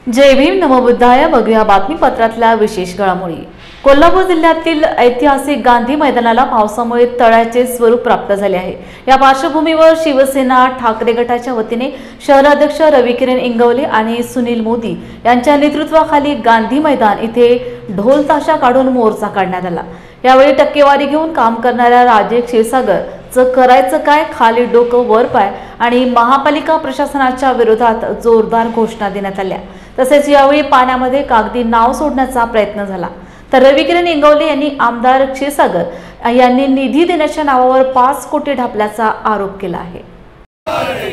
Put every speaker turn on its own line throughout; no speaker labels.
जय भीम नमो बुद्धाय. बघूया बातमीपत्रातल्या विशेष घडामोडी. कोल्हापूर जिल्ह्यातील ऐतिहासिक गांधी मैदानाला पावसामुळे तळ्याचे स्वरूप प्राप्त झाले आहे. या पार्श्वभूमीवर शिवसेना ठाकरे गटाच्या वतीने शहराध्यक्ष रविकिरण इंगवले आणि सुनील मोदी यांच्या नेतृत्वाखाली गांधी मैदान इथे ढोल ताशा काढून मोर्चा काढण्यात आला. यावेळी टक्केवारी घेऊन काम करणाऱ्या राजेश क्षीरसागरचं करायचं काय, खाली डोकं वर पाय आणि महापालिका प्रशासनाच्या विरोधात जोरदार घोषणा देण्यात आल्या. तसेच यावेळी पाण्यामध्ये कागदी नाव सोडण्याचा प्रयत्न झाला. तर रविकिरण इंगवले यांनी आमदार क्षीरसागर यांनी निधी देण्याच्या नावावर 5 कोटी ढापल्याचा आरोप केला आहे.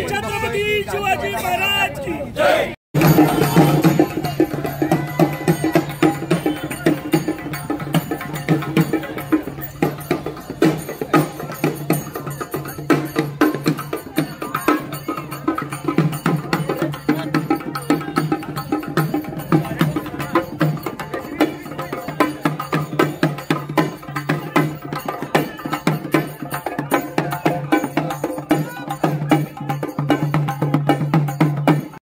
छत्रपती शिवाजी महाराज की जय.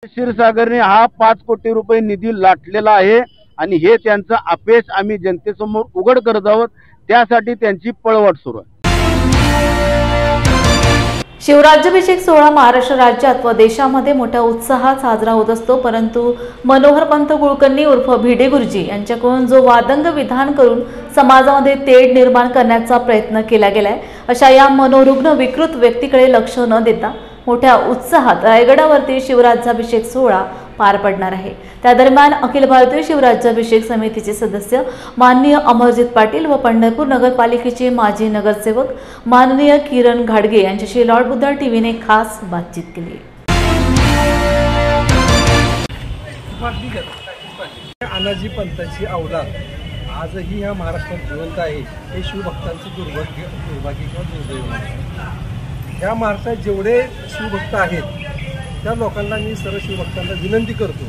क्षीरसागरने हा 5 कोटी रुपये निधी लाटलेला आहे आणि हे त्यांचं अपयश आम्ही जनतेसमोर उघड करत आहोत. त्यासाठी त्यांची पळवाट सुरू आहे.
शिवराज्याभिषेक सोहळा महाराष्ट्र राज्यात व देशामध्ये मोठ्या उत्साहात साजरा होत असतो. परंतु मनोहर पंत कुलकर्णी उर्फ भिडे गुरुजी यांच्याकडून जो वादंग विधान करून समाजामध्ये तेढ निर्माण करण्याचा प्रयत्न केला गेलाय, अशा या मनोरुग्ण विकृत व्यक्तीकडे लक्ष न देता मोठ्या उत्साहात रायगडावरती शिवराज्याभिषेक सोहळा पार पडणार आहे. त्या दरम्यान अखिल भारतीय शिवराज्याभिषेक समितीचे सदस्य माननीय अमरजित पाटील व पंढरपूर नगरपालिकेचे माजी नगरसेवक माननीय किरण घाडगे यांच्याशी लॉर्ड बुद्धा टीव्हीने खास बातचीत केली.
अनाजी पंतांची अवलाद आजही या महाराष्ट्रात जिवंत आहे. हे शिवभक्तांचे दुर्भाग्य किंवा दुर्दैव आहे. या महाराष्ट्रात जेवढे शिवभक्त आहेत त्या लोकांना मी सर्व शिवभक्तांना विनंती करतो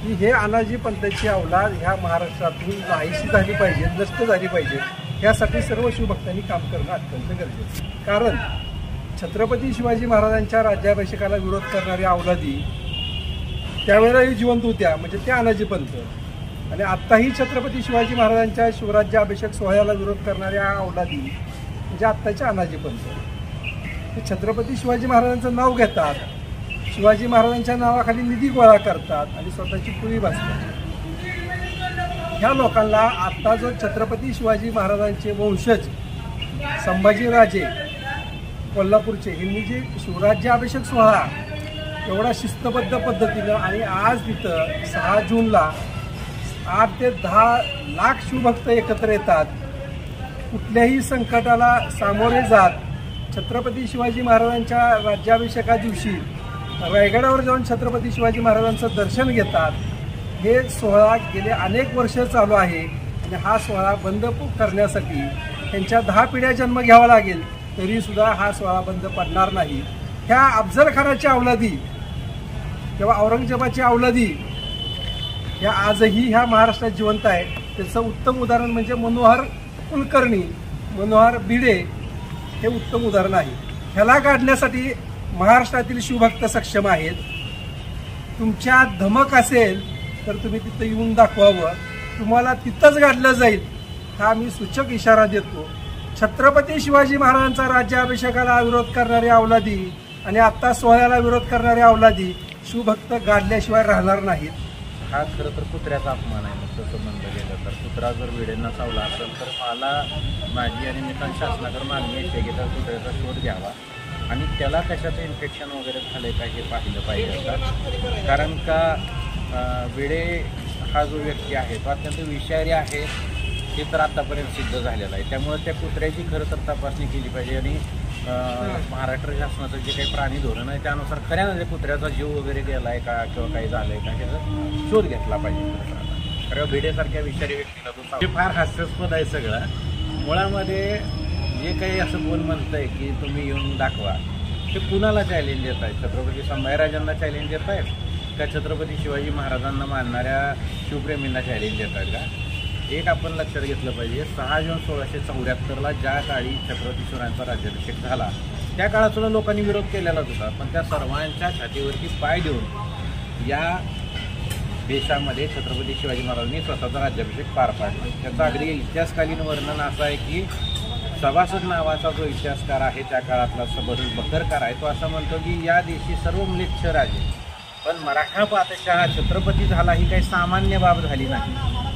की हे अनाजी पंतांची अवलाद ह्या महाराष्ट्रातून नाहीशी झाली पाहिजे, नष्ट झाली पाहिजे. यासाठी सर्व शिवभक्तांनी काम करणं अत्यंत गरजेचं. कारण छत्रपती शिवाजी महाराजांच्या राज्याभिषेकाला विरोध करणाऱ्या अवलादी त्यावेळेलाही जिवंत होत्या, म्हणजे त्या अनाजी पंत, आणि आत्ताही छत्रपती शिवाजी महाराजांच्या शिवराज्याभिषेक सोहळ्याला विरोध करणाऱ्या अवलादी म्हणजे आत्ताच्या अनाजी पंत. छत्रपती शिवाजी महाराजांचं नाव घेतात, शिवाजी महाराजांच्या नावाखाली निधी गोळा करतात आणि स्वतःची पुळी भासतात. ह्या लोकांना आता जो छत्रपती शिवाजी महाराजांचे वंशज संभाजीराजे कोल्हापूरचे यांनी जे शिवराज्याभिषेक सोहळा एवढा शिस्तबद्ध पद्धतीनं आणि आज तिथं 6 जूनला 8 ते 10 लाख शिवभक्त एकत्र येतात. कुठल्याही संकटाला सामोरे जात छत्रपती शिवाजी महाराजांच्या राज्याभिषेका दिवशी रायगडावर जाऊन छत्रपती शिवाजी महाराजांचं दर्शन घेतात. हे सोहळा गेले अनेक वर्ष चालू आहे आणि हा सोहळा बंद करण्यासाठी त्यांच्या 10 पिढ्या जन्म घ्यावा लागेल तरीसुद्धा हा सोहळा बंद पडणार नाही. ह्या अफजल खानाची अवलादी किंवा औरंगजेबाची अवलादी ह्या आजही ह्या महाराष्ट्रात जिवंत आहे. त्याचं उत्तम उदाहरण म्हणजे मनोहर कुलकर्णी, मनोहर भिडे हे उत्तम उदाहरण आहे. ह्याला काढण्यासाठी महाराष्ट्रातील शिवभक्त सक्षम आहेत. तुमच्या धमक असेल तर तुम्ही तिथं येऊन दाखवावं, तुम्हाला तिथंच गाडलं जाईल हा मी सूचक इशारा देतो. छत्रपती शिवाजी महाराजांचा राज्याभिषेकाला विरोध करणारे अवलादी आणि आत्ता सोहळ्याला विरोध करणारे अवलादी शिवभक्त गाडल्याशिवाय राहणार नाहीत.
हा खरं तर कुत्र्याचा अपमान आहे. तसं म्हणलं गेलं तर कुत्रा जर वेळेंना चावला असेल तर मला माझी आणि मित्रां शासनाकडे मागणी आहे की त्या कुत्र्याचा शोध घ्यावा आणि त्याला कशाचं इन्फेक्शन वगैरे झालं का हे पाहिलं पाहिजे असतात. कारण का वेडे हा जो व्यक्ती आहे तो अत्यंत विषारी आहे हे तर आत्तापर्यंत सिद्ध झालेलं आहे. त्यामुळे त्या कुत्र्याची खरं तर तपासणी केली पाहिजे आणि महाराष्ट्र शासनाचं जे काही प्राणी धोरण आहे त्यानुसार खऱ्यानं कुत्र्याचा जीव वगैरे गेला आहे का किंवा काही झालं आहे का ह्याचा शोध घेतला पाहिजे. खरं भिडेसारख्या विषारी व्यक्तीला तो फार हास्यास्पद आहे सगळं. मुळामध्ये जे काही असं बोल म्हणतं आहे की तुम्ही येऊन दाखवा, ते कुणाला चॅलेंज देत आहेत? छत्रपती संभाजीराजांना चॅलेंज देत आहेत का छत्रपती शिवाजी महाराजांना मानणाऱ्या शिवप्रेमींना चॅलेंज देत आहेत का? एक आपण लक्षात घेतलं पाहिजे, 6 जून 1674ला ज्या काळी छत्रपती शिवरायांचा राज्याभिषेक झाला त्या काळात सुद्धा लोकांनी विरोध केलेलाच होता, पण त्या सर्वांच्या छातीवरती पाय देऊन या देशामध्ये छत्रपती शिवाजी महाराजांनी स्वतःचा राज्याभिषेक पार पाडला. त्याचा अगदी इतिहासकालीन वर्णन असं आहे की सभासद नावाचा जो इतिहासकार आहे त्या काळातला बखरकार आहे तो असं म्हणतो की या देशी सर्व म्लेच्छ राजे पण मराठा पातशाह छत्रपती झाला ही काही सामान्य बाब झाली नाही.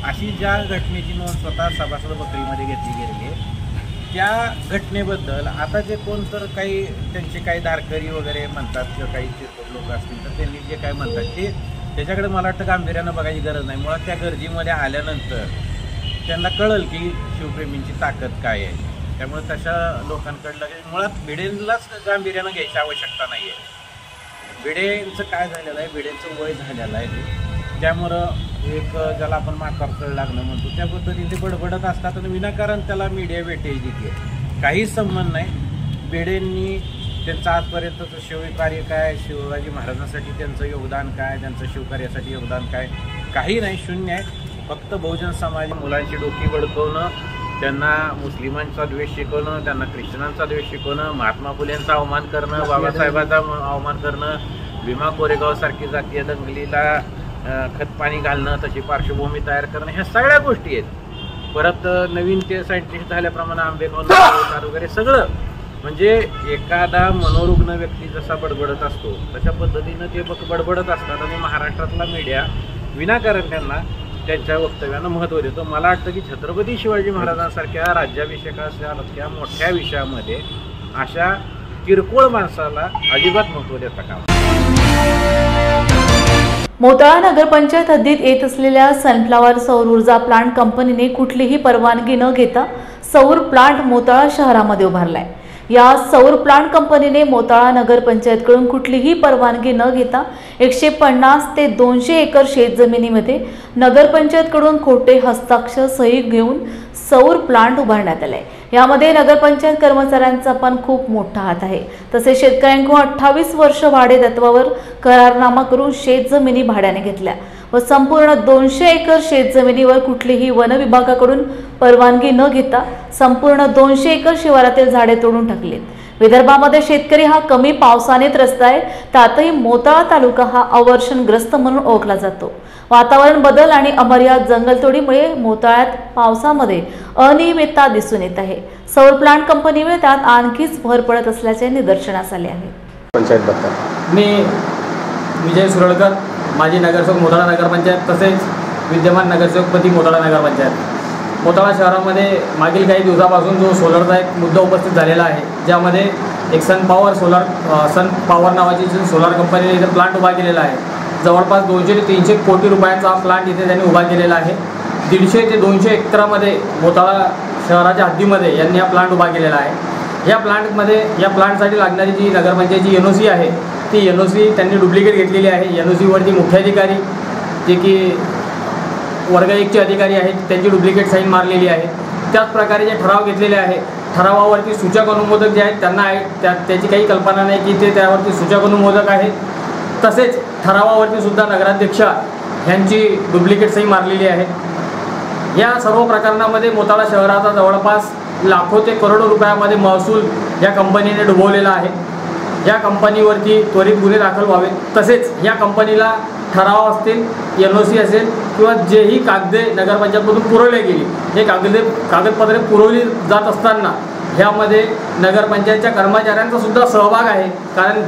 अशी ज्या घटनेची नोंद स्वतः सभासद बकरीमध्ये घेतली गेलेली आहे त्या घटनेबद्दल आता जे कोण तर काही त्यांचे काही धारकरी वगैरे म्हणतात किंवा काही चिरकोट लोक असतील तर त्यांनी जे काय म्हणतात ते त्याच्याकडे मला वाटतं गांभीर्यानं बघायची गरज नाही. मुळात त्या गर्दीमध्ये आल्यानंतर त्यांना कळेल की शिवप्रेमींची ताकद काय आहे. त्यामुळे तशा लोकांकडलं मुळात भिडेंलाच गांभीर्यानं घ्यायची आवश्यकता नाही आहे. भिडेंचं काय झालेलं आहे, भिडेंचं वय झालेलं आहे त्यामुळं एक ज्याला आपण माथार लागणं म्हणतो त्या पद्धतीने ते बडबडत असतात आणि विनाकारण त्याला मीडिया वेटेज देते. काहीच संबंध नाही. भिडेंनी त्यांचं आजपर्यंतचं शिवकार्य काय, शिवाजी महाराजांसाठी त्यांचं योगदान काय, त्यांचं शिवकार्यासाठी योगदान काय, काही नाही, शून्य आहे. फक्त बहुजन समाज मुलांची डोकी बडकवणं, त्यांना मुस्लिमांचा द्वेष शिकवणं, त्यांना ख्रिश्चनांचा द्वेष शिकवणं, महात्मा फुलेंचा अवमान करणं, बाबासाहेबांचा अवमान करणं, भीमा कोरेगावसारखी जातीय दंगलीला खतपाणी घालणं, तशी पार्श्वभूमी तयार करणं, ह्या सगळ्या गोष्टी आहेत. परत नवीन ते सायंटिस्ट झाल्याप्रमाणे आंबेडकर वगैरे सगळं म्हणजे एखादा मनोरुग्ण व्यक्ती जसा बडबडत असतो तशा पद्धतीनं ते बडबडत असतात आणि महाराष्ट्रातला मीडिया विनाकारण त्यांना त्यांच्या वक्तव्यानं महत्त्व देतो. मला वाटतं की छत्रपती शिवाजी महाराजांसारख्या राज्याभिषेकासारख्या मोठ्या विषयामध्ये अशा किरकोळ माणसाला अजिबात महत्त्व देता कामा.
मोताळा नगरपंचायत हद्दीत येत असलेल्या सनफ्लॉवर सौर ऊर्जा प्लांट कंपनीने कुठलीही परवानगी न घेता सौर प्लांट मोताळा शहरामध्ये उभारलाय. या सौर प्लांट कंपनीने मोताळा नगरपंचायतकडून कुठलीही परवानगी न घेता 150 ते 200 एकर शेतजमिनीमध्ये नगरपंचायतकडून खोटे हस्ताक्षर सही घेऊन सौर प्लांट उभारण्यात आलाय. यामध्ये नगरपंचायत कर्मचाऱ्यांचा पण खूप मोठा हात आहे. तसेच शेतकऱ्यांकडून 28 वर्ष भाडे तत्वावर करारनामा करून शेतजमिनी भाड्याने घेतल्या व संपूर्ण 200 एकर शेतजमिनीवर कुठलीही वन विभागाकडून परवानगी न घेता संपूर्ण 200 एकर शिवारातील झाडे तोडून टाकलीत. विदर्भामध्ये शेतकरी हा कमी पावसाने त्रस्त आहे. त्यातही मोताळा तालुका हा अवर्षणग्रस्त म्हणून ओळखला जातो. वातावरण बदल आणि अमर्याद जंगलतोडीमुळे मोताळ्यात पावसामध्ये अनियमितता दिसून येत आहे. सौर प्लांट कंपनीमुळे त्यात आणखीच भर पडत असल्याचे निदर्शनास आले आहे.
पंचायत बद्दल
मी विजय सुरळकर, माजी नगरसेवक मोताळा नगरपंचायत, तसेच विद्यमान नगरसेवकपदी मोताळा नगरपंचायत. मोताळा शहरामध्ये मागील काही दिवसापासून जो सोलरचा एक मुद्दा उपस्थित झालेला आहे, ज्यामध्ये एक सन पॉवर नावाची जी सोलार कंपनीने इथे प्लांट उभा केलेला आहे. जवळपास 200 ते 300 कोटी रुपयांचा हा प्लांट इथे त्यांनी उभा केलेला आहे. 150 ते 200 एकरामध्ये मोताळा शहराच्या हद्दीमध्ये यांनी हा प्लांट उभा केलेला आहे. या प्लांटसाठी लागणारी जी नगरपंचायतची NOC आहे ती NOC त्यांनी डुप्लिकेट घेतलेली आहे. NOCवरती मुख्याधिकारी जे की वर्ग 1चे अधिकारी आहेत त्यांची डुप्लिकेट साईन मारलेली आहे. त्याच प्रकारे जे ठराव घेतलेले आहे, ठरावावरती सूचक अनुमोदक जे आहेत त्यांना त्याची काही कल्पना नाही की ते त्यावरती सूचक अनुमोदक आहेत. तसेच ठरावावरती सुद्धा नगराध्यक्षा यांची डुप्लिकेट सही मारलेली आहे. या सर्व प्रकरणामध्ये मोताळा शहराचा जवळपास लाखो ते करोडो रुपयामध्ये महसूल या कंपनीने डुबवलेला आहे. या कंपनीवरती त्वरित गुन्हे दाखल व्हावेत. तसेच या कंपनीला ठराव असतील, NOC असेल किंवा जेही कागदे नगरपंचायतमधून पुरवले गेली, हे कागदपत्रे पुरवली जात असताना ह्यामध्ये नगरपंचायतच्या कर्मचाऱ्यांचा सुद्धा सहभाग आहे. कारण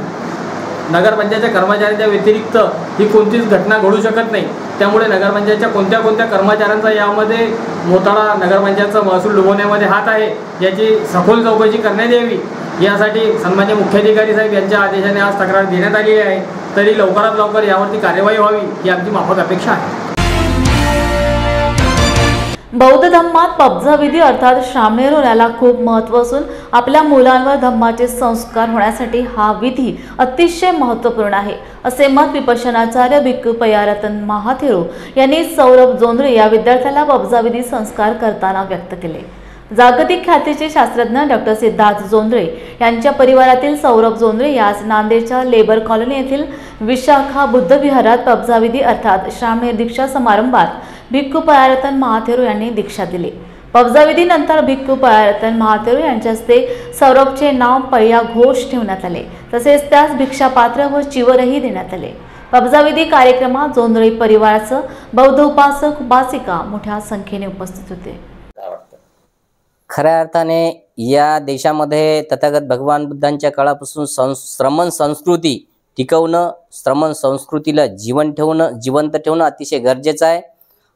नगरपंचायतच्या कर्मचाऱ्यांच्या व्यतिरिक्त ही कोणतीच घटना घडू शकत नाही. त्यामुळे नगरपंचायतच्या कोणत्या कर्मचाऱ्यांचा यामध्ये मोताळा नगरपंचायतचा महसूल डुबवण्यामध्ये हात आहे याची सखोल चौकशी करण्यात यावी, यासाठी सन्माननीय मुख्याधिकारी साहेब यांच्या आदेशाने आज तक्रार देण्यात आली आहे. तरी लवकरात लवकर यावरती कार्यवाही व्हावी ही आमची माफक अपेक्षा आहे.
बौद्ध धम्मात पबझा विधी अर्थात श्रामणेर होण्याला खूप महत्त्व असून आपल्या मुलांवर धम्माचे संस्कार होण्यासाठी हा विधी अतिशय महत्त्वपूर्ण आहे, असे मत विपश्यनाचार्य भिक्खू पयारतन महाथेरो यांनी सौरभ जोंधळे या विद्यार्थ्याला पबझा विधी संस्कार करताना व्यक्त केले. जागतिक ख्यातीचे शास्त्रज्ञ डॉक्टर सिद्धार्थ जोंधळे यांच्या परिवारातील सौरभ जोंधळे याच नांदेडच्या लेबर कॉलनी येथील विशाखा बुद्ध विहारात पबझा विधी अर्थात श्रामणेर दीक्षा समारंभात भिक्खू पयारतन महाथेरो यांनी दीक्षा दिली. पबझा विधीनंतर भिक्खू पयारतन महाथेरो यांच्या हस्ते सौरभचे नाव पय्या घोष ठेवण्यात आले. तसेच त्यास भिक्षापात्र व चिवरही देण्यात आले. कब्जाविधी कार्यक्रमात जोंधळे परिवारासह बौद्ध उपासक उपासिका मोठ्या संख्येने उपस्थित होते.
खऱ्या अर्थाने या देशामध्ये तथागत भगवान बुद्धांच्या काळापासून श्रमण संस्कृती टिकवणं, श्रमण संस्कृतीला जिवंत ठेवणं अतिशय गरजेचं आहे.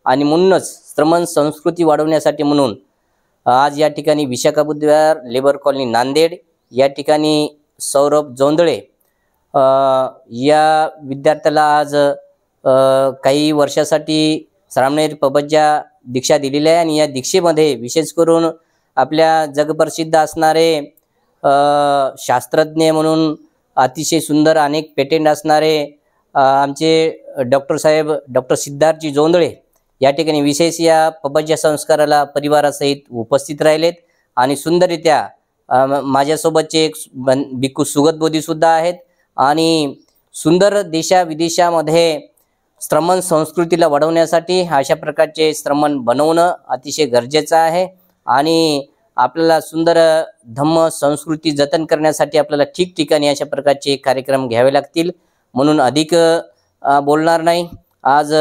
आणि म्हणूनच श्रमण संस्कृती वाढवण्यासाठी म्हणून आज या ठिकाणी विशाखा बुद्ध विहार लेबर कॉलनी नांदेड या ठिकाणी सौरभ जोंधळे या विद्यार्थ्याला आज काही वर्षासाठी श्रामणेर पबज्या दीक्षा दिलेली आहे. आणि या दीक्षेमध्ये विशेष करून आपल्या जगप्रसिद्ध असणारे शास्त्रज्ञ म्हणून अतिशय सुंदर अनेक पेटेंट असणारे आमचे डॉक्टर सिद्धार्थजी जोंधळे या ठिकाणी विशेष या पबज्या संस्काराला परिवारासहित उपस्थित राहिलेत. आणि सुंदररित्या माझ्यासोबतचे एक भिक्खू सुगत बोधीसुद्धा आहेत. आणि सुंदर देशाविदेशामध्ये श्रमण संस्कृतीला वाढवण्यासाठी अशा प्रकारचे श्रमण बनवणं अतिशय गरजेचं आहे. आणि आपल्याला सुंदर धम्म संस्कृती जतन करण्यासाठी आपल्याला ठिकठिकाणी अशा प्रकारचे कार्यक्रम घ्यावे लागतील. म्हणून अधिक बोलणार नाही. आज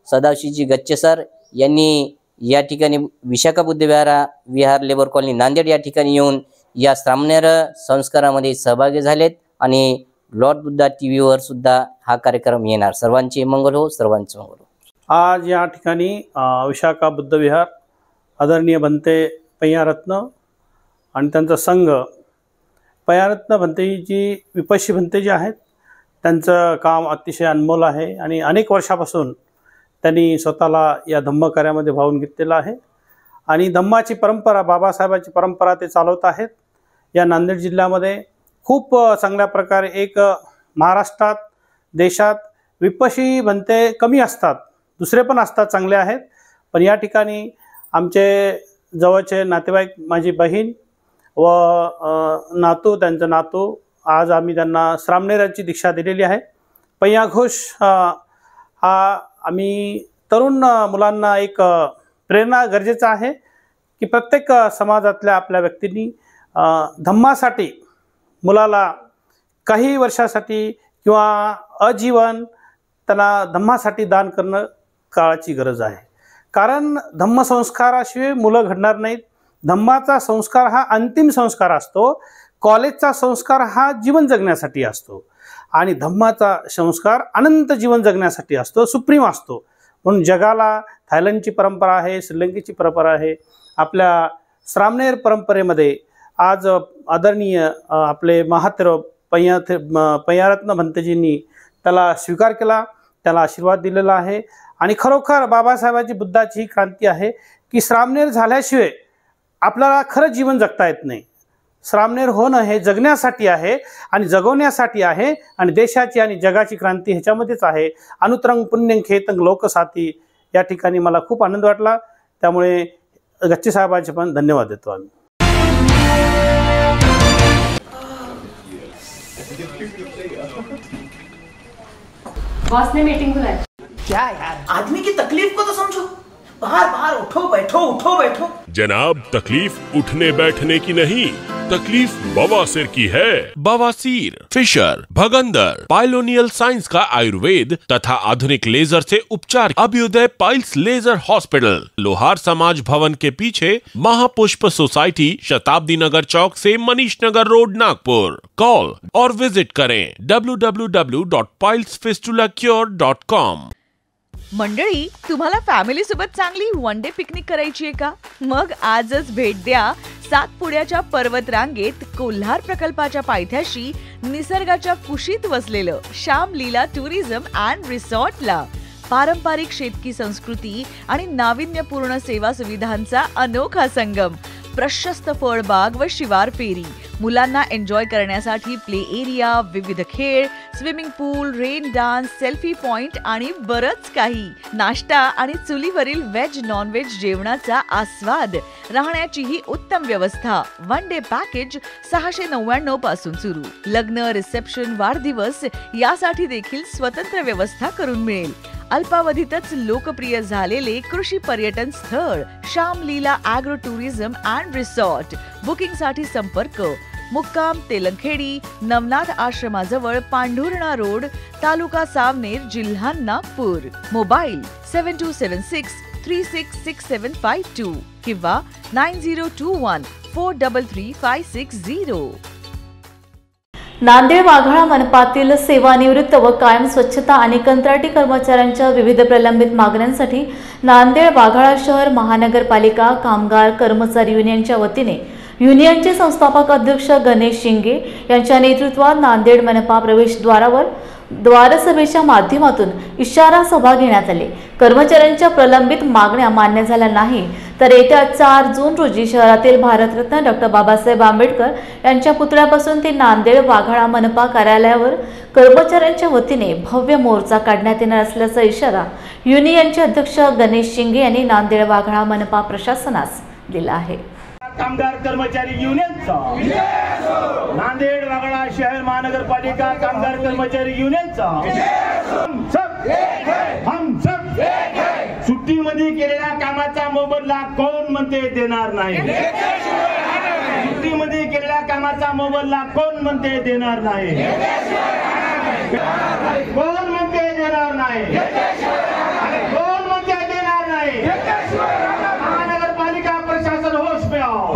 सदाशिवजी गच्चे सर यांनी या ठिकाणी विशाखा बुद्ध विहार लेबर कॉलनी नांदेड या ठिकाणी येऊन या श्रामणेर संस्कारामध्ये सहभागी झालेत. आणि लॉर्ड बुद्धा टीव्हीवर सुद्धा हा कार्यक्रम येणार. सर्वांचे मंगल हो, सर्वांचे मंगल हो.
आज या ठिकाणी विशाखा बुद्ध विहार आदरणीय भंते पय्यारत्न आणि त्यांचा संघ पय्यारत्न भंतेजी विपश्यी भंते जे आहेत त्यांचं काम अतिशय अनमोल आहे. आणि अनेक वर्षापासून त्यांनी स्वतःला या धम्म कार्यामध्ये वाहून घेतलेलं आहे. आणि धम्माची परंपरा, बाबासाहेबांची परंपरा ते चालवत आहेत. या नांदेड जिल्ह्यामध्ये खूप चांगल्या प्रकारे एक महाराष्ट्रात देशात विपश्यी भंते कमी असतात, दुसरे पण असतात, चांगले आहेत. पण या ठिकाणी आमचे जवळचे नातेवाईक, माझी बहीण व नातू, त्यांचं नातू, आज आम्ही त्यांना श्रामणेराची दीक्षा दिलेली आहे. पय्या घोष हा आम्ही तरुण मुलांना एक प्रेरणा गरजेचं आहे की प्रत्येक समाजातल्या आपल्या व्यक्तींनी धम्मासाठी मुलाला काही वर्षासाठी किंवा आजीवन त्यांना धम्मासाठी दान करणं काळाची गरज आहे. कारण धम्मसंस्काराशिवाय मुलं घडणार नाहीत. धम्माचा संस्कार हा अंतिम संस्कार असतो. कॉलेजचा संस्कार हा जीवन जगण्यासाठी असतो. आणि धम्माचा संस्कार अनंत जीवन जगण्यासाठी असतो, सुप्रीम असतो. म्हणून जगाला थायलंडची परंपरा आहे, श्रीलंकेची परंपरा आहे. आपल्या श्रामणेर परंपरेमध्ये आज आदरणीय आपले महातेरो पय्यारत्न भंतेजींनी त्याला स्वीकार केला, त्याला आशीर्वाद दिलेला आहे. आणि खरोखर बाबासाहेबांची बुद्धाची ही क्रांती आहे की श्रामणेर झाल्याशिवाय आपल्याला खरं जीवन जगता येत नाही. श्रामणेर होणं हे जगण्यासाठी आहे आणि जगवण्यासाठी आहे. आणि देशाची आणि जगाची क्रांती ह्याच्यामध्येच आहे. अनुत्रंग पुण्यं खेतंग लोकसाथी या ठिकाणी मला खूप आनंद वाटला. त्यामुळे गच्चे साहेबांचे पण धन्यवाद देतो आम्ही.
बॉस ने मीटिंग बुलाई.
क्या यार, आदमी की तकलीफ को तो समझो. बाहर बाहर उठो बैठो.
जनाब, तकलीफ उठने बैठने की नहीं, तकलीफ बवासीर की है. बवासीर, फिशर, भगंदर, पाइलोनियल साइंस का आयुर्वेद तथा आधुनिक लेजर से उपचार. अभ्युदय पाइल्स लेजर हॉस्पिटल, लोहार समाज भवन के पीछे, महापुष्प सोसाइटी, शताब्दी नगर चौक से मनीष नगर रोड, नागपुर. कॉल और विजिट करें www.pilesfistulacure.com.
मंडळी, तुम्हाला फॅमिली सोबत चांगली वन डे पिकनिक करायची आहे का? मग आजच भेट द्या सातपुड्याच्या पर्वत रांगेत कोल्हार प्रकल्पाच्या पायथ्याशी निसर्गाच्या कुशीत वसलेलं श्याम लीला टुरिझम अँड रिसॉर्टला. पारंपरिक शेतकी संस्कृती आणि नाविन्यपूर्ण सेवा सुविधांचा अनोखा संगम. प्रशस्त फळबाग व शिवार फेरी. मुलांना एन्जॉय करण्यासाठी प्ले एरिया, विविध खेळ, स्विमिंग पूल, रेन डान्स, सेल्फी पॉइंट आणि बरंच काही. नाश्ता आणि चुलीवरील व्हेज नॉन व्हेज जेवणाचा आस्वाद. राहण्याचीही उत्तम व्यवस्था. वन डे पॅकेज 699 पासून सुरू. लग्न, रिसेप्शन, वाढदिवस यासाठी देखील स्वतंत्र व्यवस्था करून मिळेल. अल्पावधीतच लोकप्रिय झालेले कृषी पर्यटन स्थळ श्याम लीला ॲग्रो टुरिझम अँड रिसॉर्ट. बुकिंगसाठी संपर्क मुक्काम तेलंखेडी, नवनाथ आश्रमाजवळ पांढुर्णा रोड, तालुका सावनेर, जिल्हा नागपूर. मोबाईल 7276366752 किंवा 9021433560.
नांदेड वाघाळा मनपातील सेवानिवृत्त व कायम स्वच्छता आणि कंत्राटी कर्मचाऱ्यांच्या विविध प्रलंबित मागण्यांसाठी नांदेड वाघाळा शहर महानगरपालिका कामगार कर्मचारी युनियनच्या वतीने युनियनचे संस्थापक अध्यक्ष गणेश शिंगे यांच्या नेतृत्वात नांदेड मनपा प्रवेशद्वारावर द्वारसभेच्या माध्यमातून इशारा सभा घेण्यात आली. कर्मचाऱ्यांच्या प्रलंबित मागण्या मान्य झाल्या नाही तर येत्या 4 जून रोजी शहरातील भारतरत्न डॉ. बाबासाहेब आंबेडकर यांच्या पुतळ्यापासून ते नांदेड वाघाळा मनपा कार्यालयावर कर्मचाऱ्यांच्या वतीने भव्य मोर्चा काढण्यात येणार असल्याचा इशारा युनियनचे अध्यक्ष गणेश शिंगे यांनी नांदेड वाघाळा मनपा प्रशासनास दिला आहे.
कामगार कर्मचारी युनियनचा नांदेड वाघाळा शहर महानगरपालिका कामगार कर्मचारी युनियनचा हम सब सुट्टीमध्ये केलेल्या कामाचा मोबदला कोण म्हणते देणार नाही. सुट्टीमध्ये केलेल्या कामाचा मोबदला कोण म्हणते देणार नाही. कोण म्हणते देणार नाही. कोण म्हणते देणार नाही. महानगरपालिका प्रशासन होश में आओ.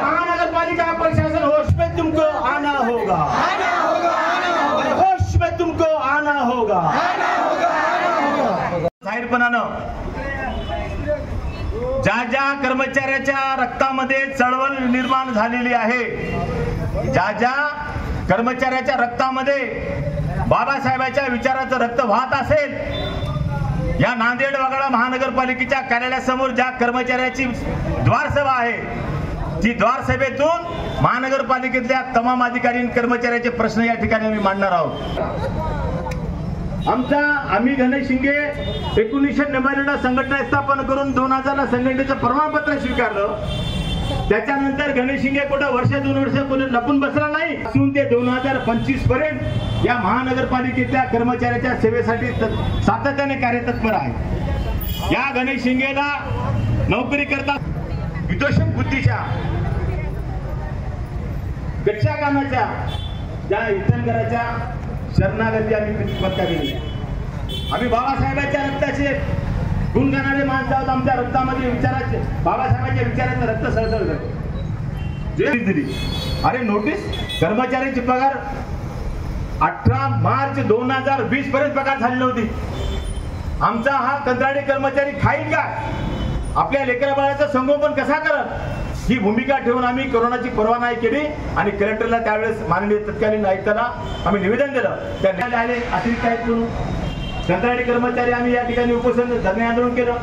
महानगरपालिका प्रशासन होश में तुमको आना होगा. होश में तुमको आना होगा. जाहीरपणानं ज्या कर्मचाऱ्याच्या रक्तामध्ये चळवळ निर्माण झालेली आहे, ज्या कर्मचाऱ्याच्या रक्तामध्ये बाबासाहेबांच्या विचाराचं रक्त वाहत असेल, या नांदेड वाघाळा महानगरपालिकेच्या कार्यालयासमोर ज्या कर्मचाऱ्याची द्वारसभा आहे, ती द्वारसभेतून महानगरपालिकेतल्या तमाम अधिकारी आणि कर्मचाऱ्याचे प्रश्न या ठिकाणी आम्ही मांडणार आहोत. आम्ही गणेश शिंगे 1990ला संघटना स्थापन करून 2000ला संघटनेचं प्रमाणपत्र स्वीकारलं. त्याच्यानंतर गणेश शिंगे कुठं वर्ष 2 वर्ष कोणी लपून बसला नाही. ते 2025 पर्यंत या महानगरपालिकेच्या कर्मचाऱ्याच्या सेवेसाठी सातत्याने कार्यतत्पर आहे. या गणेश शिंगेला नोकरी करता विदोषक बुद्धीच्या कच्च्या कामाच्या त्या इतनगराच्या शरणागती आम्ही पत्करली. आम्ही बाबासाहेबांच्या रक्ताचे गुण गाणारे माणसं आहोत. आमच्या रक्तामध्ये विचाराचे बाबासाहेबांच्या विचाराचं रक्त सळसळ दिली. अरे नोटीस, कर्मचाऱ्यांची पगार 18 मार्च 2020 पर्यंत पगार झाली नव्हती. आमचा हा कंत्राटी कर्मचारी खाईल का? आपल्या लेकरा बाळाचं संगोपन कसा करत? ही भूमिका ठेवून आम्ही कोरोनाची पर्वा नाही केली आणि कलेक्टरला त्यावेळेस माननीय तत्कालीन आयुक्तांना आम्ही निवेदन दिलं. त्या आले अतिरिक्त आयुक्त म्हणून कंत्राटी कर्मचारी आम्ही या ठिकाणी उपोषण धरणे आंदोलन केलं.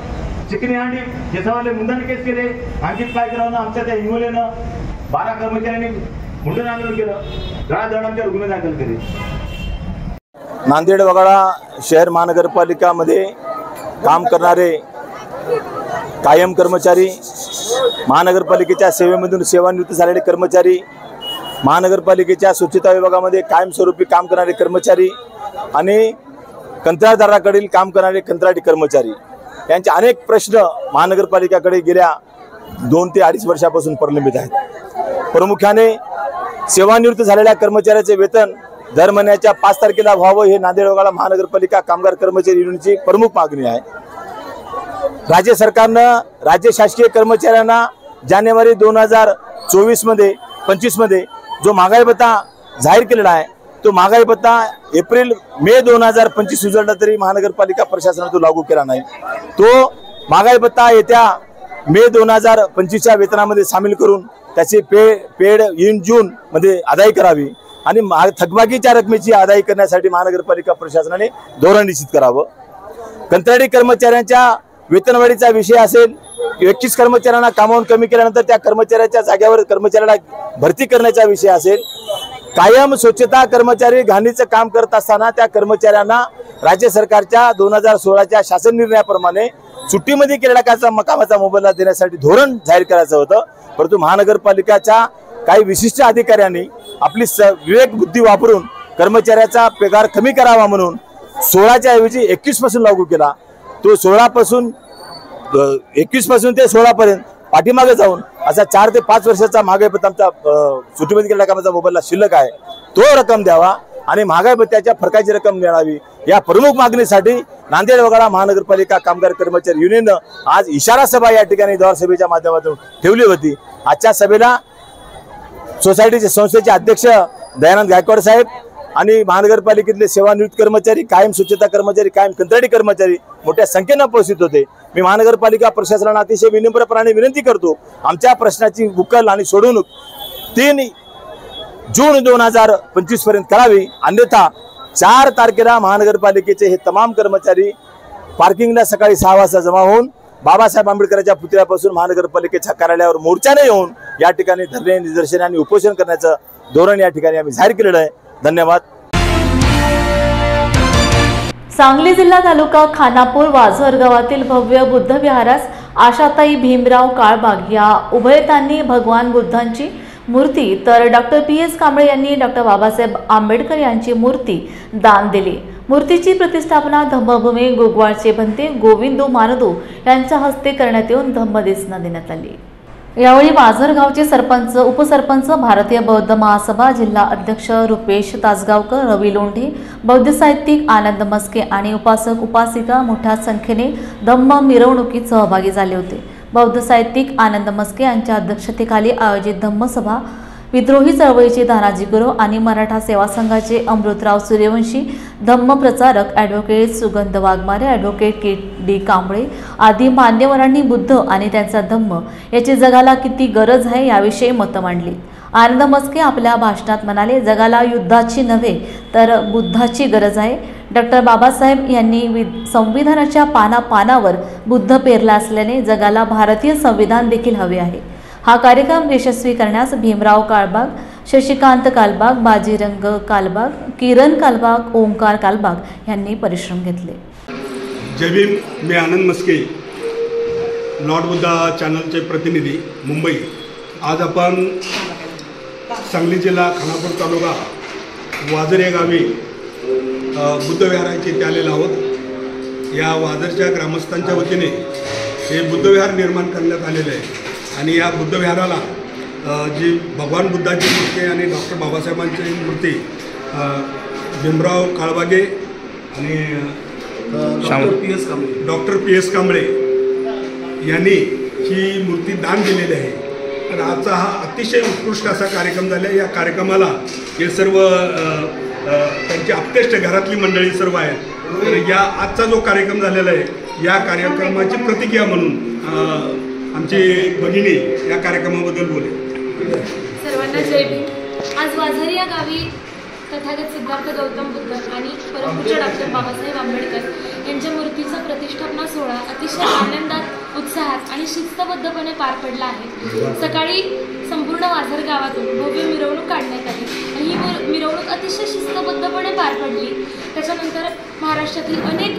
चिकनी हांडी केसावाले मुंडन केस केले. अंकित पायकरावनं आमच्या त्या हिंगोलीनं 12 कर्मचाऱ्यांनी मुंडन आंदोलन केलं. धडाधड आमच्यावर गुन्हे दाखल केले.
नांदेड वाघाळा शहर महानगरपालिकामध्ये काम करणारे कायम कर्मचारी, महानगरपालिकेच्या सेवेमधून सेवानिवृत्त झालेले कर्मचारी, महानगरपालिकेच्या स्वच्छता विभागामध्ये कायमस्वरूपी काम करणारे कर्मचारी आणि कंत्राटदाराकडील काम करणारे कंत्राटी कर्मचारी यांचे अनेक प्रश्न महानगरपालिकेकडे गेल्या 2 ते 2.5 वर्षापासून प्रलंबित आहेत. प्रामुख्याने सेवानिवृत्त झालेल्या कर्मचाऱ्याचे वेतन दर महिन्याच्या 5 तारखेला व्हावं हे नांदेड वाघाळा महानगरपालिका कामगार कर्मचारी युनियनची प्रमुख मागणी आहे. राज्य सरकारनं राज्य शासकीय कर्मचाऱ्यांना जानेवारी 2024-25 मध्ये जो महागाई भत्ता जाहीर केलेला आहे, तो महागाई भत्ता मे 2025 उजळला तरी महानगरपालिका प्रशासनाने तो लागू केला नाही. तो महागाई भत्ता येत्या मे 2025च्या वेतनामध्ये सामील करून त्याची पेड इन जून मध्ये अदाई करावी आणि थकबाकीच्या रकमेची अदाई करण्यासाठी महानगरपालिका प्रशासनाने धोरण निश्चित करावं. कंत्राटी कर्मचाऱ्यांच्या वेतनवाढीचा विषय असेल, 21 कर्मचाऱ्यांना कामावून कमी केल्यानंतर त्या कर्मचाऱ्याच्या जागेवर कर्मचाऱ्याला भरती करण्याचा विषय असेल, कायम स्वच्छता कर्मचारी घाणीचं काम करत असताना त्या कर्मचाऱ्यांना राज्य सरकारच्या 2016च्या शासन निर्णयाप्रमाणे सुट्टीमध्ये केलेल्या कामाचा मोबदला देण्यासाठी धोरण जाहीर करायचं होतं. परंतु महानगरपालिकेच्या काही विशिष्ट अधिकाऱ्यांनी आपली विवेक बुद्धी वापरून कर्मचाऱ्याचा पगार कमी करावा म्हणून 16च्या ऐवजी 21 पासून लागू केला. तो 21 पासून ते 16 पर्यंत पाठीमागे जाऊन असा 4 ते 5 वर्षाचा महागाई भत्ता आमचा सुट्टीमध्ये गेलेल्या कामाचा मोबाईलला शिल्लक आहे, तो रक्कम द्यावा आणि महागाई भत्त्याच्या फरकाची रक्कम मिळावी या प्रमुख मागणीसाठी नांदेड वगळा महानगरपालिका कामगार कर्मचारी युनियननं आज इशारा सभा या ठिकाणी द्वार सभेच्या माध्यमातून ठेवली होती। आजच्या सभेला सोसायटीचे संस्थेचे अध्यक्ष दयानंद गायकवाड साहेब आणि महानगरपालिकेतले सेवानिवृत्त कर्मचारी, कायम स्वच्छता कर्मचारी, कायम कंत्राटी कर्मचारी मोठ्या संख्येने उपस्थित होते। मी महानगरपालिका प्रशासनाला अतिशय विनम्रपणाने विनंती करतो, आमच्या प्रश्नाची उकल आणि सोडवणूक 3 जून 2025 पर्यंत करावी, अन्यथा 4 तारखेला महानगरपालिकेचे हे तमाम कर्मचारी पार्किंगला सकाळी 6 वाजता जमा होऊन बाबासाहेब आंबेडकरांच्या पुतळ्यापासून महानगरपालिकेच्या कार्यालयावर मोर्चाने येऊन या ठिकाणी धरणे, निदर्शने आणि उपोषण करण्याचं धोरण या ठिकाणी आम्ही जाहीर केलेलं आहे। धन्यवाद।
सांगली जिल्हा तालुका खानापूर वाझर गावातील भव्य बुद्ध विहारास आशाताई भीमराव काळबाग या उभयतांनी भगवान बुद्धांची मूर्ती तर डॉक्टर PS कांबळे यांनी डॉक्टर बाबासाहेब आंबेडकर यांची मूर्ती दान दिली। मूर्तीची प्रतिष्ठापना धम्मभूमी गोगवाळचे भंते गोविंदो मानदो यांच्या हस्ते करण्यात येऊन धम्मदेसना देण्यात आली। यावेळी वाझर गावचे सरपंच, उपसरपंच, भारतीय बौद्ध महासभा जिल्हा अध्यक्ष रुपेश तासगावकर, रवी लोंढे, बौद्ध साहित्यिक आनंद मस्के आणि उपासक उपासिका मोठ्या संख्येने धम्म मिरवणुकीत सहभागी झाले होते। बौद्ध साहित्यिक आनंद मस्के यांच्या अध्यक्षतेखाली आयोजित धम्मसभा विद्रोही चळवळीचे तानाजी गुरव आणि मराठा सेवा संघाचे अमृतराव सूर्यवंशी, धम्म प्रचारक ॲडव्होकेट सुगंध वाघमारे, ॲडव्होकेट KD कांबळे आदी मान्यवरांनी बुद्ध आणि त्यांचा धम्म याची जगाला किती गरज आहे याविषयी मतं मांडली। आनंद मस्के आपल्या भाषणात म्हणाले, जगाला युद्धाची नव्हे तर बुद्धाची गरज आहे। डॉक्टर बाबासाहेब यांनी संविधानाच्या पानापानावर बुद्ध पेरला असल्याने जगाला भारतीय संविधान देखील हवे आहे। हा कार्यक्रम यशस्वी करण्यास भीमराव काळबाग, शशिकांत कालबाग, बाजीरंग कालबाग, किरण कालबाग, ओंकार कालबाग यांनी परिश्रम घेतले।
जय भीम। मी आनंद मस्के, लॉर्ड बुद्धा चॅनलचे प्रतिनिधी, मुंबई। आज आपण सांगली जिल्हा खानापूर तालुका वाझर या गावी बुद्ध विहाराची इथे आलेलो आहोत। या वाझरच्या ग्रामस्थांच्या वतीने हे बुद्ध विहार निर्माण करण्यात आलेले आहे आणि या बुद्ध विहाराला जी भगवान बुद्धाची मूर्ती आणि डॉक्टर बाबासाहेबांची मूर्ती भीमराव काळबागे आणि डॉक्टर PS कांबळे यांनी ही मूर्ती दान दिलेली आहे। तर आजचा हा अतिशय उत्कृष्ट असा कार्यक्रम झाला। या कार्यक्रमाला हे सर्व त्यांची आप्तेष्ट घरातली मंडळी सर्व आहेत। तर या आजचा जो कार्यक्रम झालेला आहे या कार्यक्रमाची प्रतिक्रिया म्हणून आमची भगिनी या कार्यक्रमाबद्दल बोले।
सर्वांना जय भीम। आज वाझर या गावी तथागत सिद्धार्थ गौतम बुद्ध आणि परमपूज्य डॉक्टर बाबासाहेब आंबेडकर यांच्या मूर्तीचा प्रतिष्ठापना सोहळा अतिशय आनंदात, उत्साहात आणि शिस्तबद्धपणे पार पडला आहे। सकाळी संपूर्ण वाझर गावातून भव्य मिरवणूक काढण्यात आली आणि ही मिरवणूक अतिशय शिस्तबद्धपणे पार पडली। त्याच्यानंतर महाराष्ट्रातील अनेक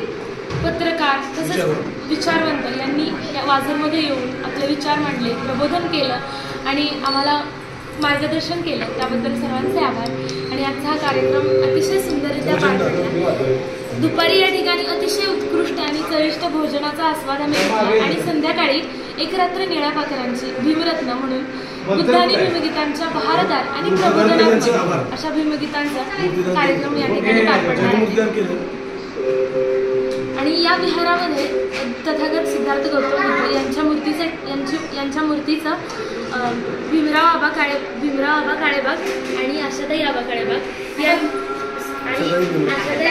पत्रकार तसेच विचारवंत यांनी या वाझरमध्ये येऊन आपले विचार मांडले, प्रबोधन केलं आणि आम्हाला मार्गदर्शन केलं, त्याबद्दल सर्वांचे आभार। आणि आजचा हा कार्यक्रम अतिशय सुंदररित्या पार पडला। दुपारी या ठिकाणी अतिशय उत्कृष्ट आणि चविष्ट भोजनाचा आस्वाद आम्ही घेतला आणि संध्याकाळी एक रात्र निळ्या पाखरांची भीमरत्न म्हणून बुद्ध आणि भीमगीतांच्या बहारदार आणि प्रबोधनात्मक अशा भीमगीतांचा कार्यक्रम या ठिकाणी पार पडला आहे। आणि या विहारामध्ये तथागत सिद्धार्थ गौतम बुद्ध यांच्या मूर्तीचं भीमराव आबा काळेबाग आणि आशाताई आबा काळेबाग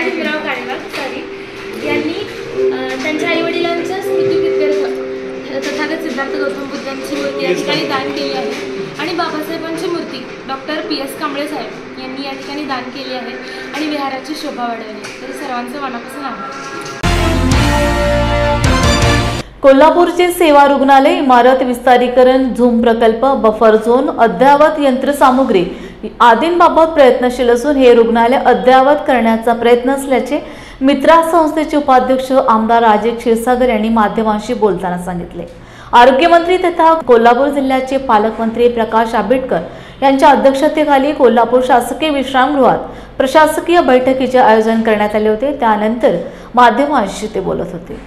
भीमराव काळेबाग यांनी त्यांच्या आईवडिलांच्या स्मृतिप्रित्यर्थ तथागत सिद्धार्थ गौतम बुद्धांची मूर्ती या ठिकाणी दान केली आहे आणि बाबासाहेबांची मूर्ती डॉक्टर PS कांबळे साहेब यांनी या ठिकाणी दान केली आहे आणि विहाराची शोभा वाढवली। तर सर्वांचं मनापासून आभार।
कोल्हापूरचे सेवा रुग्णालय इमारत विस्तारीकरण, झूम प्रकल्प, बफर झोन, अद्ययावत यंत्रसामुग्री आदींबाबत प्रयत्नशील असून हे रुग्णालय अद्ययावत करण्याचा प्रयत्न असल्याचे मित्रा संस्थेचे उपाध्यक्ष आमदार राजेश क्षीरसागर यांनी माध्यमांशी बोलताना सांगितले। आरोग्यमंत्री तथा कोल्हापूर जिल्ह्याचे पालकमंत्री प्रकाश आंबेडकर यांच्या अध्यक्षतेखाली कोल्हापूर शासकीय विश्रामगृहात प्रशासकीय बैठकीचे आयोजन करण्यात आले होते। त्यानंतर माध्यमांशी ते बोलत होते।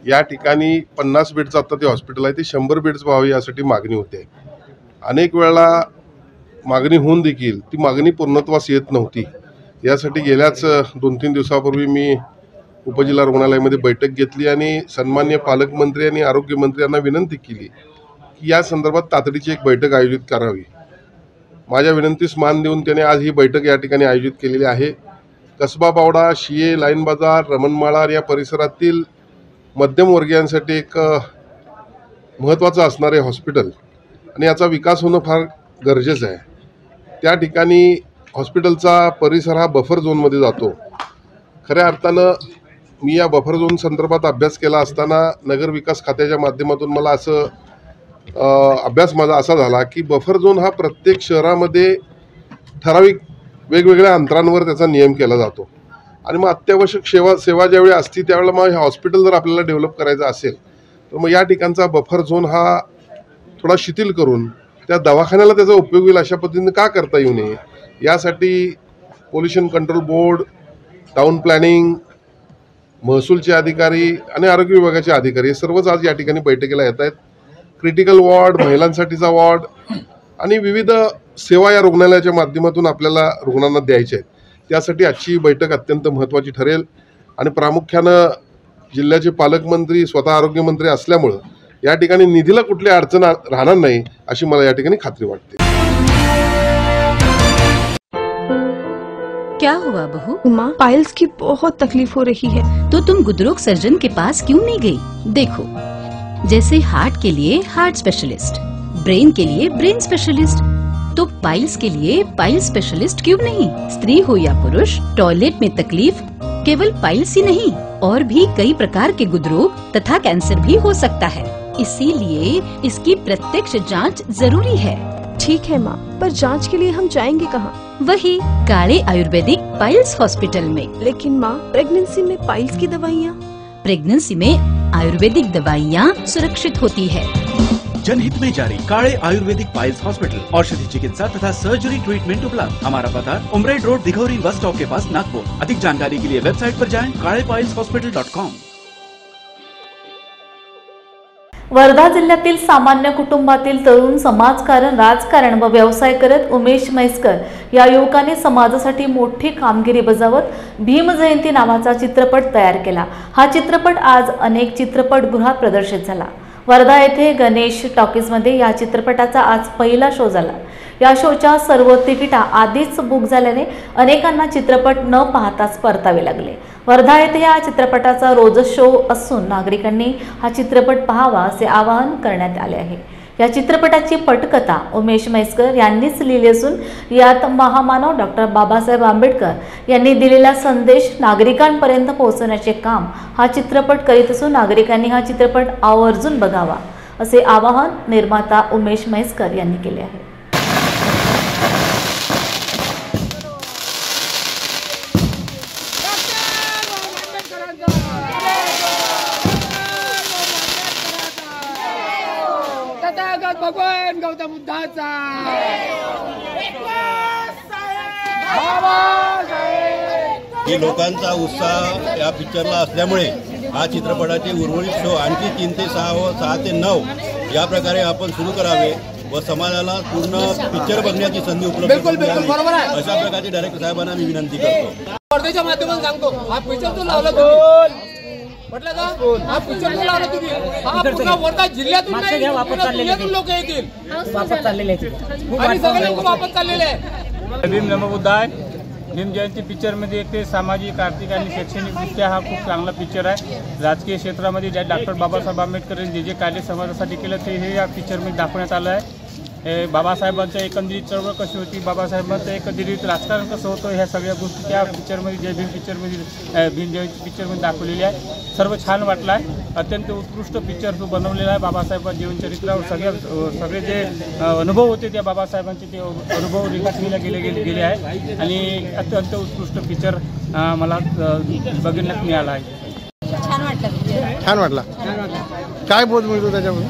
या ठिकाणी 50 बेडचं आता ते हॉस्पिटल आहे ते 100 बेड्स व्हावे यासाठी मागणी होते. अनेक वेळा मागणी होऊन देखील ती मागणी पूर्णत्वास येत नव्हती. यासाठी गेल्याच 2-3 दिवसापूर्वी मी उपजिल्हा रुग्णालयामध्ये बैठक घेतली आणि सन्माननीय पालकमंत्री आणि आरोग्यमंत्री यांना विनंती केली की या संदर्भात तातडीची एक बैठक आयोजित करावी. माझ्या विनंतीस मान देऊन त्याने आज ही बैठक या ठिकाणी आयोजित केलेली आहे. कसबा बावडा, शिये, लाईन बाजार, रमणमाळा या परिसरातील मध्यमवर्गीयांसाठी एक महत्त्वाचं असणारे हॉस्पिटल आणि याचा विकास होणं फार गरजेचं आहे. त्या ठिकाणी हॉस्पिटलचा परिसर हा बफर झोनमध्ये जातो. खऱ्या अर्थानं मी या बफर झोन संदर्भात अभ्यास केला असताना नगर विकास खात्याच्या माध्यमातून मला असं अभ्यास माझा असा झाला की बफर झोन हा प्रत्येक शहरामध्ये ठराविक वेगवेगळ्या अंतरांवर त्याचा नियम केला जातो आणि मग अत्यावश्यक सेवा ज्यावेळी असती त्यावेळेला मग हे हॉस्पिटल जर आपल्याला डेव्हलप करायचं असेल तर मग या ठिकाणचा बफर झोन हा थोडा शिथिल करून त्या दवाखान्याला त्याचा उपयोग होईल अशा पद्धतीने का करता येऊ नये यासाठी pollution control board, town planning, महसूलचे अधिकारी आणि आरोग्य विभागाचे अधिकारी हे सर्वच आज या ठिकाणी बैठकीला येत आहेत. क्रिटिकल वॉर्ड, महिलांसाठीचा वॉर्ड आणि विविध सेवा या रुग्णालयाच्या माध्यमातून आपल्याला रुग्णांना द्यायच्या आहेत. त्यासाठी आजची बैठक अत्यंत महत्त्वाची ठरेल आणि प्रामुख्यानं जिल्ह्याचे पालकमंत्री स्वतः आरोग्यमंत्री असल्यामुळं या ठिकाणी निधीला कुठली अडचण राहणार नाही अशी मला या ठिकाणी खात्री वाटते.
क्या हुआ बहू? माँ, पाइल्स की बहुत तकलीफ हो रही है. तो तुम गुदरोग सर्जन के पास क्यों नहीं गई? देखो, जैसे हार्ट के लिए हार्ट स्पेशलिस्ट, ब्रेन के लिए ब्रेन स्पेशलिस्ट, तो पाइल्स के लिए पाइल स्पेशलिस्ट क्यों नहीं? स्त्री हो या पुरुष, टॉयलेट में तकलीफ केवल पाइल्स ही नहीं और भी कई प्रकार के गुदरोग तथा कैंसर भी हो सकता है. इसीलिए इसकी प्रत्यक्ष जांच जरूरी है. ठीक है माँ, पर जांच के लिए हम जाएंगे कहाँ? वही काले आयुर्वेदिक पाइल्स हॉस्पिटल में. लेकिन माँ, प्रेगनेंसी में पाइल्स की दवाइयाँ? प्रेगनेंसी में आयुर्वेदिक दवाइयाँ सुरक्षित होती है.
जनहित में जारी काले आयुर्वेदिक पाइल्स हॉस्पिटल, औषधि चिकित्सा तथा सर्जरी ट्रीटमेंट उपलब्ध. हमारा पता उमरेड रोड, दिघौरी बस स्टॉप के पास, नागपुर. अधिक जानकारी के लिए वेबसाइट पर जाएं kalepailshospital.com.
वर्धा जिल्ह्यातील सामान्य कुटुंबातील तरुण समाजकारण, राजकारण व व्यवसाय करत उमेश म्हैसकर या युवकाने समाजासाठी मोठी कामगिरी बजावत भीम जयंती नावाचा चित्रपट तयार केला. हा चित्रपट आज अनेक चित्रपटगृहात प्रदर्शित झाला. वर्धा येथे गणेश टॉकीजमध्ये या चित्रपटाचा आज पहिला शो झाला. या शोच्या सर्व तिकिटा आधीच बुक झाल्याने अनेकांना चित्रपट न पाहताच परतावे लागले. वर्धा येथे या चित्रपटाचा रोजच शो असून नागरिकांनी हा चित्रपट पाहावा असे आवाहन करण्यात आले आहे. या चित्रपटाची पटकथा उमेश म्हैसकर यांनीच लिहिली असून यात महामानव डॉक्टर बाबासाहेब आंबेडकर यांनी दिलेला संदेश नागरिकांपर्यंत पोहोचवण्याचे काम हा चित्रपट करीत असून नागरिकांनी हा चित्रपट आवर्जून बघावा असे आवाहन निर्माता उमेश म्हैसकर यांनी केले आहे.
भगवान गौतम बुद्धाचा
ही लोकांचा उत्साह या पिक्चरला असल्यामुळे हा चित्रपटाचे उर्वरित शो आणखी 3 ते 6 ते 9 या प्रकारे आपण सुरू करावे व समाजाला पूर्ण पिक्चर बघण्याची संधी उपलब्ध करून अशा प्रकारचे डायरेक्टर साहेबांना मी विनंती करतो.
वर्धेच्या माध्यमातून सांगतो, हा पिक्चर तो लावला तुम्ही म्हटलं का? हा पिक्चर तो लावला तुम्ही, हा पूर्ण वर्धा जिल्ह्यातून नाही, पुण्यातून लोक येतील, वापस चाललेले आहेत आणि सगळे लोक वापस चाललेले आहेत.
भीम नमोबुद्धाय. भीम जयंती पिक्चरमध्ये एक ते सामाजिक, आर्थिक आणि शैक्षणिकदृष्ट्या हा खूप चांगला पिक्चर आहे. राजकीय क्षेत्रामध्ये ज्या डॉक्टर बाबासाहेब आंबेडकरांनी जे कार्य समाजासाठी केलं ते हे या पिक्चरमध्ये दाखवण्यात आलं आहे. बाबासाहेबांचं एकंदरीत चळवळ कशी होती, बाबासाहेबांचं एकंदरीत राजकारण कसं होतं, ह्या सगळ्या गोष्टी त्या पिक्चरमध्ये जय भीम पिक्चरमध्ये भीम जयंती पिक्चरमध्ये दाखवलेल्या आहे. सर्व छान वाटलं आहे. अत्यंत उत्कृष्ट पिक्चर जो बनवलेला आहे बाबासाहेबांच्या जीवनचरित्रावर सगळे जे अनुभव होते त्या बाबासाहेबांचे ते अनुभव रेखाटलेला गेले आहे आणि अत्यंत उत्कृष्ट पिक्चर मला बघण्यात मिळाला आहे.
छान वाटला. काय बोध मिळतो त्याच्यामध्ये?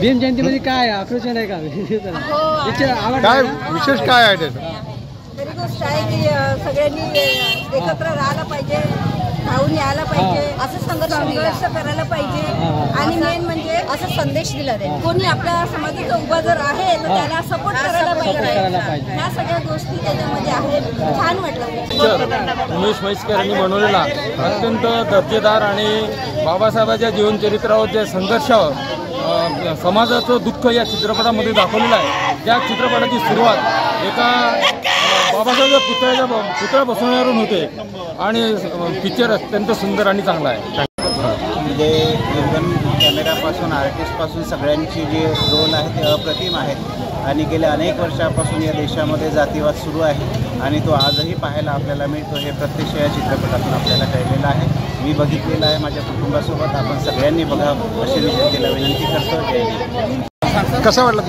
भीम जयंतीमध्ये काय आक्रोशन आहे का?
काय विशेष काय आहे त्याचं?
खरी गोष्ट आहे की सगळ्यांनी एकत्र राहायला पाहिजे, धावून यायला पाहिजे, असं संघर्ष करायला पाहिजे आणि मेन म्हणजे असा संदेश दिला जाईल. कोणी आपल्या समाजाचा उभा जर आहे तर त्याला सपोर्ट करायला पाहिजे. ह्या सगळ्या गोष्टी त्याच्यामध्ये आहेत. छान वाटलं.
उमेश म्हैसकर यांनी बनवलेला अत्यंत दर्जेदार आणि बाबासाहेबांच्या जीवनचरित्रावर जे संघर्ष समाजाचं दुःख या चित्रपटामध्ये दाखवलेलं आहे. त्या चित्रपटाची सुरुवात एका बाबासाहेबांच्या पुतळा बसवण्यावरून होते आणि पिक्चर अत्यंत सुंदर आणि चांगला आहे.
म्हणजे इव्हन कॅमेरापासून आर्टिस्टपासून सगळ्यांची जे रोल आहे ते अप्रतिम आहेत आणि गेल्या अनेक वर्षापासून या देशामध्ये जातीवाद सुरू आहे आणि तो आजही पाहायला आपल्याला मिळतो. हे प्रत्यक्ष या चित्रपटातून आपल्याला कळलेलं आहे. मी बघितलेलं आहे माझ्या कुटुंबासोबत. आपण सगळ्यांनी बघावं अशी मी जनतेला विनंती करतो. जय हिंद.
कसा वाटला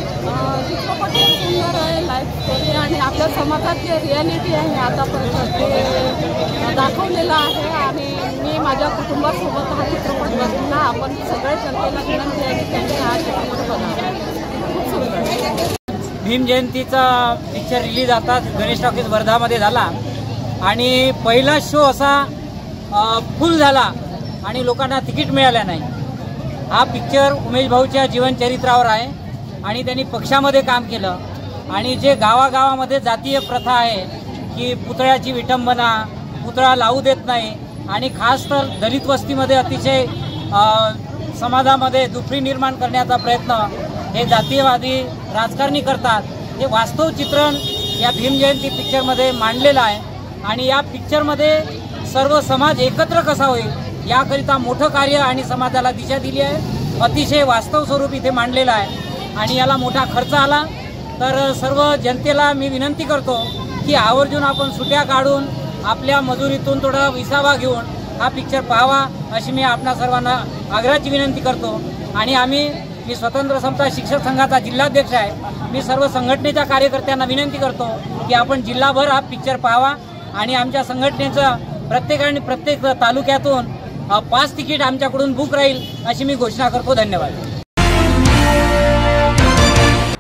सुंदर आहे लाईफ स्टोरी आणि आपल्या समाजात जे रियालिटी आहे आतापर्यंत ते दाखवलेलं आहे आणि मी माझ्या कुटुंबासोबत हा चित्रपट बघितला. आपण सगळ्या जनतेला विनंती आहे की त्यांनी हा चित्रपट बघावा. खूप सुंदर.
भीम जयंतीचा पिक्चर रिलीज आता गणेश टॉकीज वर्धामध्ये झाला आणि पहिला शो असा फुल झाला आणि लोकांना तिकीट मिळालं नाही. हा पिक्चर उमेश भाऊच्या जीवनचरित्रावर आहे आणि त्यांनी पक्षामध्ये काम केलं आणि जे गावागावामध्ये जातीय प्रथा आहे की पुतळ्याची विटंबना, पुतळा लावू देत नाही आणि खास तर दलित वस्तीमध्ये अतिशय समाजामध्ये दुफळी निर्माण करण्याचा प्रयत्न हे जातीयवादी राजकारणी करतात. हे वास्तव चित्रण या भीम जयंती पिक्चरमध्ये मांडलेलं आहे आणि या पिक्चरमध्ये सर्व समाज एकत्र कसा होईल याकरिता मोठं कार्य आणि समाजाला दिशा दिली आहे. अतिशय वास्तव स्वरूप इथे मांडलेलं आहे आणि याला मोठा खर्च आला. तर सर्व जनतेला मी विनंती करतो की आवर्जून आपण सुट्या काढून आपल्या मजुरीतून थोडा विसावा घेऊन हा पिक्चर पाहावा अशी मी आपणा सर्वांना आग्रहाची विनंती करतो. आणि मी स्वतंत्र समता शिक्षक संघाचा जिल्हाध्यक्ष आहे. मी सर्व संघटनेच्या कार्यकर्त्यांना विनंती करतो की आपण जिल्हाभर हा पिक्चर पाहावा आणि आमच्या संघटनेचं प्रत्येक तालुक्यातून 5 तिकीट आमच्याकडून बुक राहील अशी मी घोषणा करतो. धन्यवाद.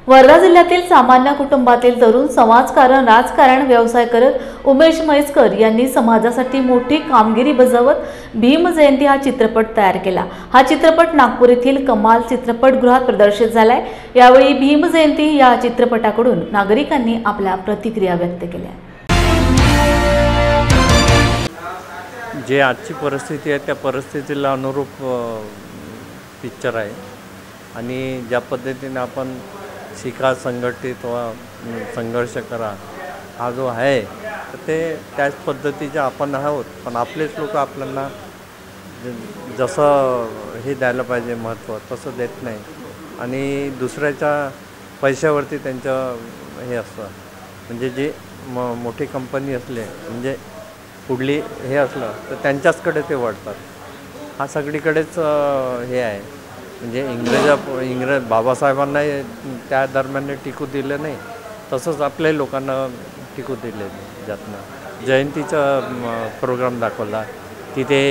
वर्धा जिल्ह्यातील सामान्य कुटुंबातील तरुण समाजकारण, राजकारण, व्यवसाय करत उमेश म्हैसकर यांनी समाजासाठी मोठी कामगिरी बजावत भीम जयंती हा चित्रपट तयार केला. हा चित्रपट नागपूर येथील कमाल चित्रपटगृहात प्रदर्शित झालाय. यावेळी भीम जयंती या चित्रपटाकडून नागरिकांनी आपल्या प्रतिक्रिया व्यक्त केल्या.
जे आजची परिस्थिती आहे त्या परिस्थितीला अनुरूप पिक्चर आहे आणि ज्या पद्धतीने आपण शिका, संघटित व संघर्ष करा हा जो आहे तर ते त्याच पद्धतीचे आपण आहोत. पण आपलेच लोक आपल्याला जसं हे द्यायला पाहिजे महत्त्व तसं देत नाही आणि दुसऱ्याच्या पैशावरती त्यांचं हे असतं. म्हणजे जे मोठी कंपनी असले म्हणजे पुढली हे असलं तर त्यांच्याचकडे ते वळतात. हा सगळीकडेच हे आहे. म्हणजे इंग्रज बाबासाहेबांना त्या दरम्यान टिकू दिलं नाही तसंच आपल्या लोकांना टिकू दिले. ज्यातनं जयंतीचा प्रोग्राम दाखवला तिथे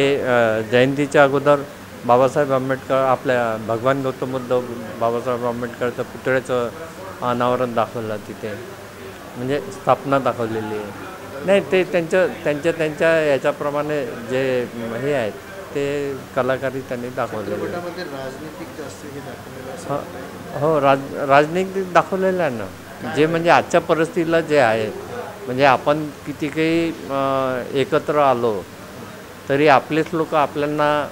जयंतीच्या अगोदर बाबासाहेब आंबेडकर आपल्या भगवान गौतम बुद्ध बाबासाहेब आंबेडकरचं पुतळ्याचं अनावरण दाखवलं. तिथे म्हणजे स्थापना दाखवलेली आहे. नाही ते त्यांच्या याच्याप्रमाणे जे हे आहेत ते कलाकारी त्यांनी दाखवलेले. हो राजनीतिक दाखवलेलं आहे ना. जे म्हणजे आजच्या परिस्थितीला जे आहे म्हणजे आपण किती काही एकत्र आलो तरी आपलेच लोक आपल्याला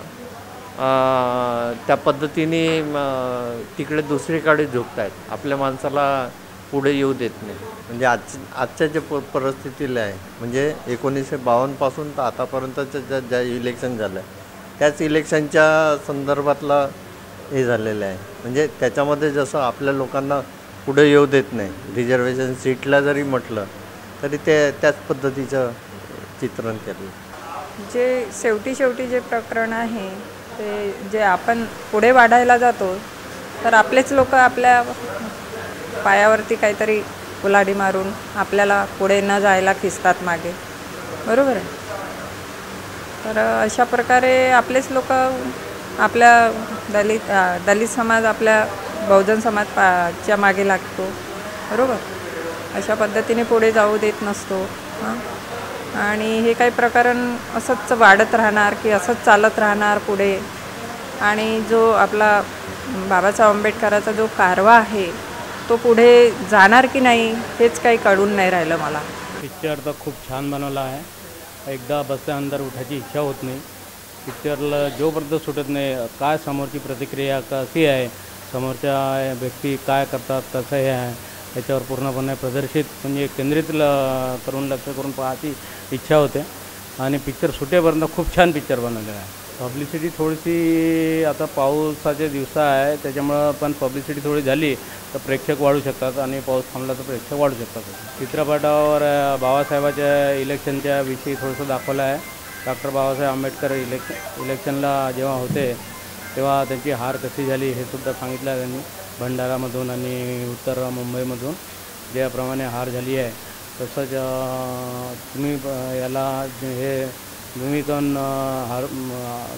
त्या पद्धतीने तिकडे दुसरीकडे झुकत आहेत. आपल्या माणसाला पुढे येऊ देत नाही. म्हणजे आजच्या जे परिस्थितीला आहे म्हणजे 1952 पासून तर आतापर्यंतचं ज्या इलेक्शन झालं त्याच इलेक्शनच्या संदर्भातला हे झालेलं आहे. म्हणजे त्याच्यामध्ये जसं आपल्या लोकांना पुढे येऊ देत नाही. रिझर्वेशन सीटला जरी म्हटलं तरी त्याच पद्धतीचं चित्रण केलं.
जे शेवटी जे प्रकरण आहे ते जे आपण पुढे वाढायला जातो तर आपलेच लोक आपल्या पायावरती काहीतरी कुल्हाडी मारून आपल्याला पुढे न जायला खिसतात मागे. बरोबर आहे. तर अशा प्रकारे आपलेच लोक आपल्या दलित समाज आपल्या बहुजन समाजच्या मागे लागतो. बरोबर. अशा पद्धतीने पुढे जाऊ देत नसतो हां. आणि हे काही प्रकरण असंच वाढत राहणार की असंच चालत राहणार पुढे. आणि जो आपला बाबासाहेब आंबेडकराचा जो कारवा आहे तो पुढे जाणार की नाही हेच काही कळून नाही राहिलं मला.
पिक्चर तर खूप छान बनवला आहे. एकदा बसल्यानंतर उठायची इच्छा होत नाही. पिक्चरला जोपर्यंत सुटत नाही काय समोरची प्रतिक्रिया कशी आहे, समोरच्या व्यक्ती काय करतात कसं हे आहे याच्यावर पूर्णपणे प्रदर्शित म्हणजे केंद्रित करून लक्ष करून पाहायची इच्छा होते. आणि पिक्चर सुटेपर्यंत खूप छान पिक्चर बनवलेला आहे. पब्लिसिटी थोडीशी आता पावसाचे दिवस आहे त्याच्यामुळं पण पब्लिसिटी थोडी झाली तर प्रेक्षक वाढू शकतात आणि पाऊस थांबला तर प्रेक्षक वाढू शकतात. चित्रपटावर बाबासाहेबाच्या इलेक्शनच्या विषयी थोडंसं दाखवलं आहे. डॉक्टर बाबासाहेब आंबेडकर इलेक्शनला जेव्हा होते तेव्हा त्यांची हार कशी झाली हे सुद्धा सांगितलं आहे त्यांनी. भंडारामधून आणि उत्तर मुंबईमधून ज्याप्रमाणे हार झाली आहे तसंच तुम्ही याला हे भूमिकेतून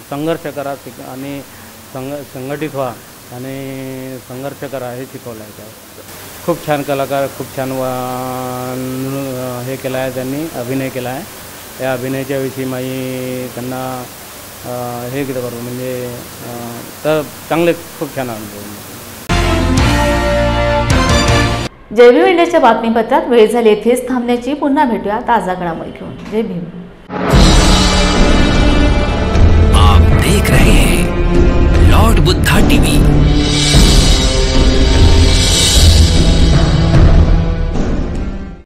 संघर्ष करा आणि संघटित व्हा आणि संघर्ष करा हे शिकवलं आहे. खूप छान कलाकार खूप छान हे केलं आहे त्यांनी अभिनय केला आहे. या अभिनयाच्या विषयी मी त्यांना हे केलं बरोबर म्हणजे तर चांगले खूप छान अनुभव.
जय भीम इंडियाच्या बातमीपत्रात वेळ झाली येथेच थांबण्याची. पुन्हा भेटूया ताजा घडामोडी घेऊन. जय भीम.
आप देख रहे हैं लॉर्ड बुद्धा टीवी.